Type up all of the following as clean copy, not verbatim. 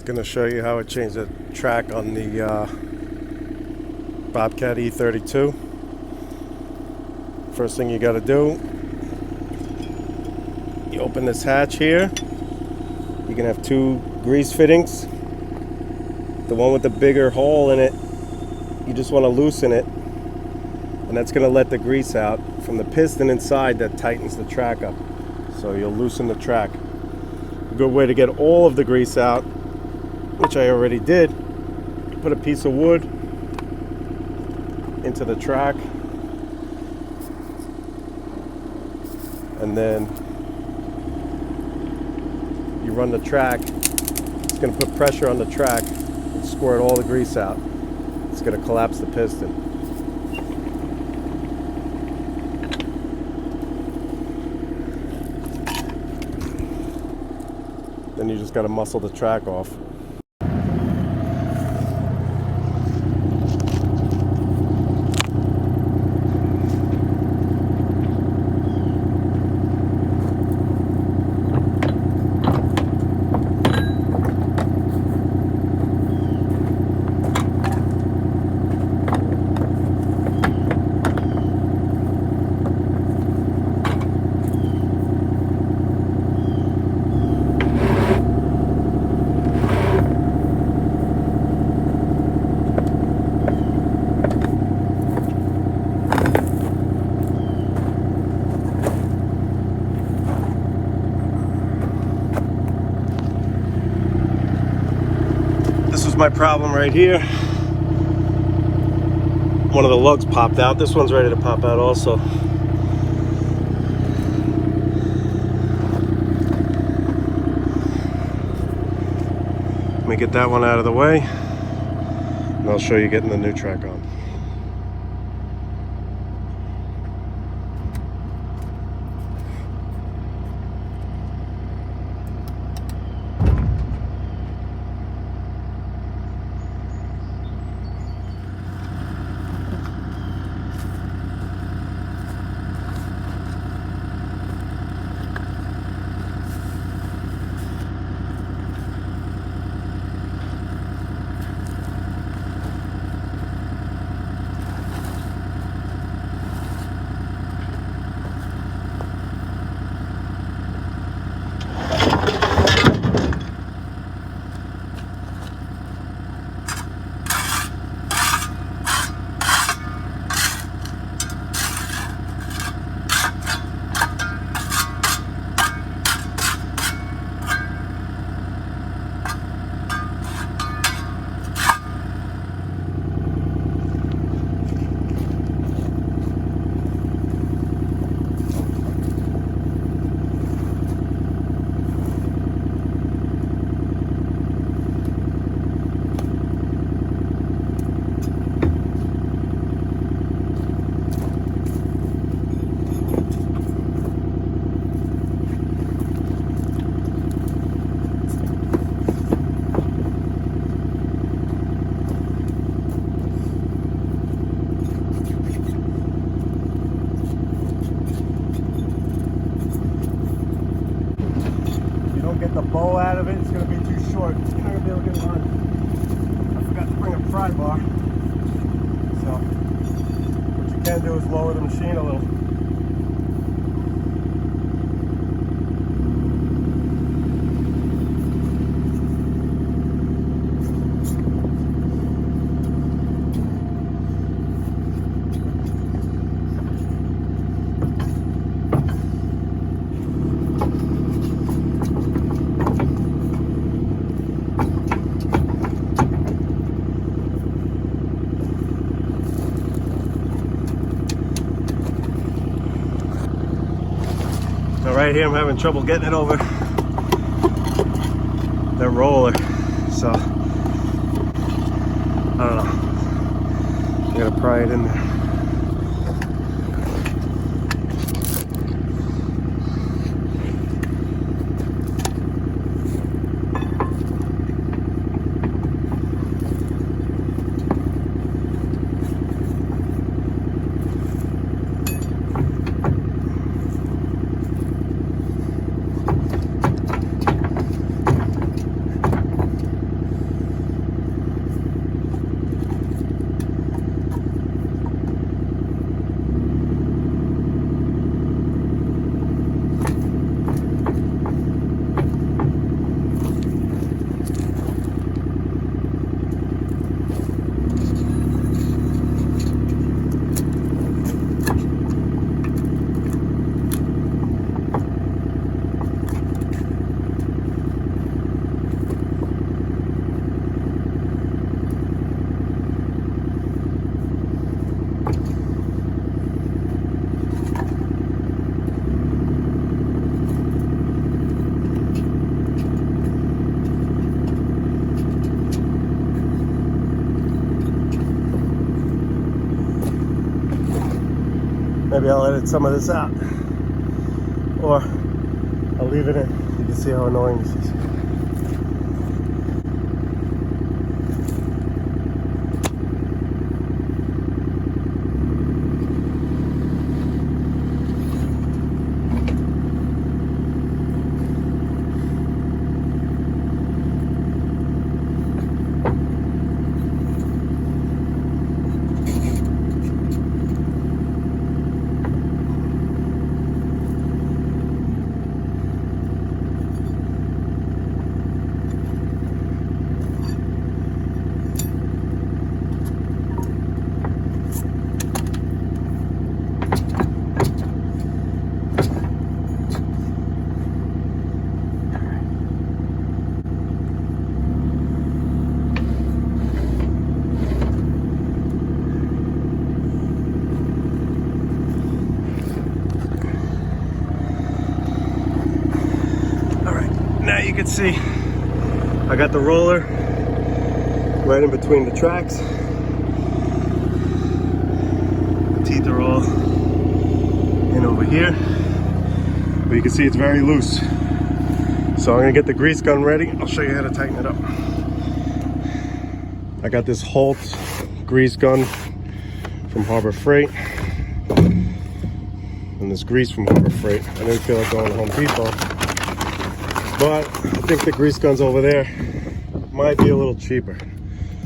Going to show you how I changed the track on the Bobcat e32. First thing you got to do, you open this hatch here. You can have two grease fittings. The one with the bigger hole in it, you just want to loosen it, and that's going to let the grease out from the piston inside that tightens the track up. So you'll loosen the track. A good way to get all of the grease out, which I already did, put a piece of wood into the track, and then you run the track. It's going to put pressure on the track and squirt all the grease out. It's going to collapse the piston. Then you just got to muscle the track off. This was my problem right here. One of the lugs popped out. This one's ready to pop out also. Let me get that one out of the way, and I'll show you getting the new track on. Get the bow out of it, it's going to be too short. It's not going to be able to get it on. I forgot to bring a pry bar. So, what you can do is lower the machine a little. Now right here I'm having trouble getting it over that roller, so I don't know. I gotta pry it in there. maybe I'll edit some of this out, or I'll leave it in. You can see how annoying this is. You can see I got the roller right in between the tracks. The teeth are all in over here, but you can see it's very loose. So I'm gonna get the grease gun ready. I'll show you how to tighten it up. I got this Holt grease gun from Harbor Freight, and this grease from Harbor Freight. I didn't feel like going to Home Depot, but I think the grease guns over there might be a little cheaper.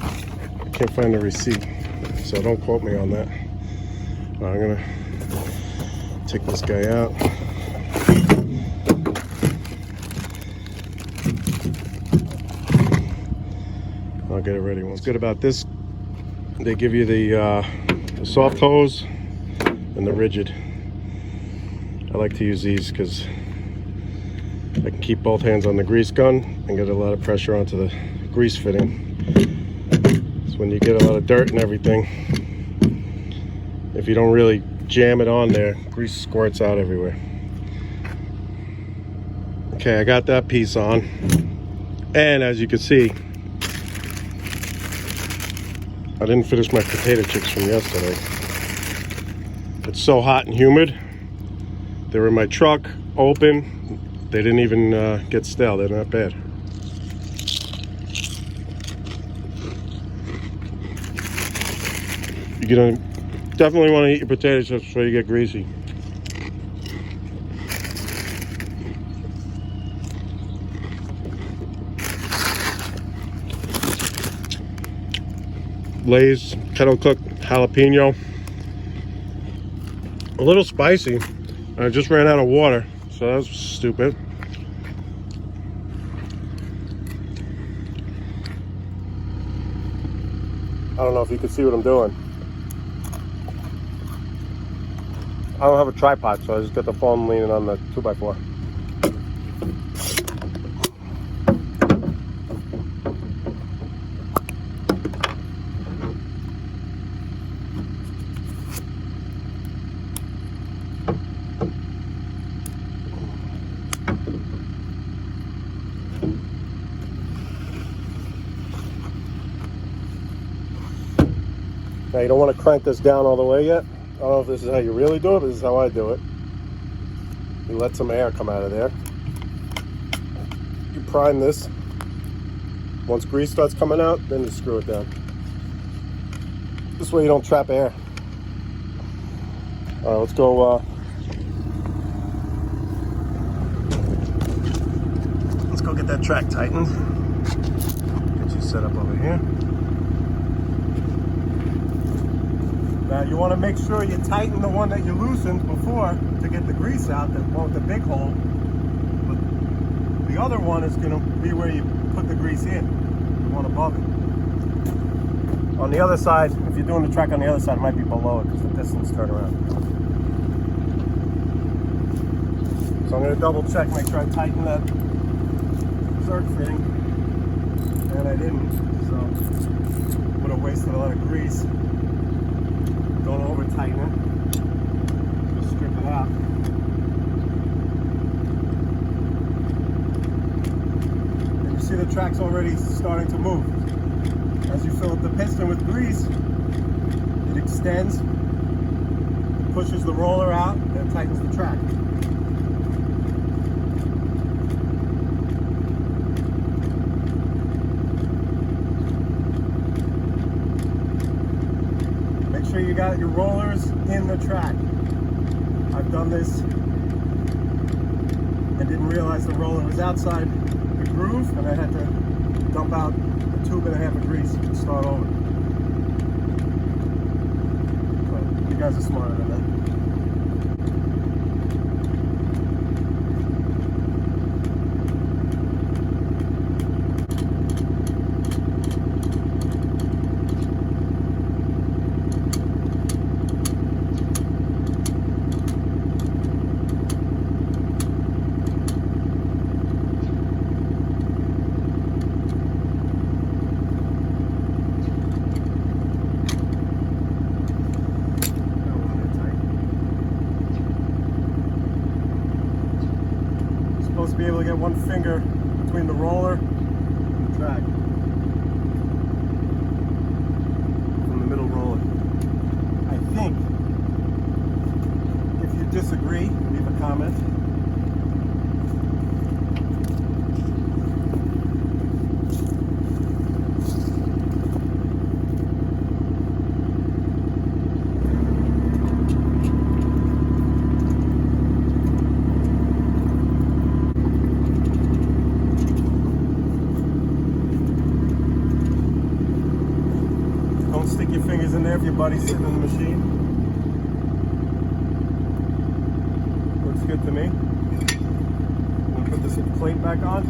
I can't find the receipt, so don't quote me on that. I'm gonna take this guy out. I'll get it ready. What's good about this, they give you the soft hose and the rigid. I like to use these because I can keep both hands on the grease gun and get a lot of pressure onto the grease fitting. So when you get a lot of dirt and everything, if you don't really jam it on there, grease squirts out everywhere. Okay, I got that piece on. And as you can see, I didn't finish my potato chips from yesterday. It's so hot and humid. They were in my truck, open. They didn't even get stale. They're not bad. You're gonna definitely want to eat your potato chips before you get greasy. Lay's kettle cooked jalapeno. A little spicy. I just ran out of water, so that was stupid. I don't know if you can see what I'm doing. I don't have a tripod, so I just got the phone leaning on the 2x4. Now you don't want to crank this down all the way yet. I don't know if this is how you really do it, but this is how I do it. You let some air come out of there. You prime this. Once grease starts coming out, then you screw it down. This way you don't trap air. All right, let's go. Let's go get that track tightened. Get you set up over here. Now you want to make sure you tighten the one that you loosened before to get the grease out, that one with the big hole. But the other one is going to be where you put the grease in, the one above it. On the other side, if you're doing the track on the other side, it might be below it because the pistons turn around. So I'm going to double check, make sure I tighten that zerk fitting. And I didn't, so would have wasted a lot of grease. Don't over tighten it. Just strip it out. And you see the track's already starting to move. As you fill up the piston with grease, it extends, pushes the roller out and it tightens the track. Make sure you got your rollers in the track. I've done this and didn't realize the roller was outside the groove, and I had to dump out a tube and a half of grease and start over. So you guys are smarter than that. Supposed to be able to get one finger between the roller and the track from the middle roller. I think. If you disagree, leave a comment. Don't stick your fingers in there if your buddy's sitting in the machine. Looks good to me. I'm gonna put this plate back on.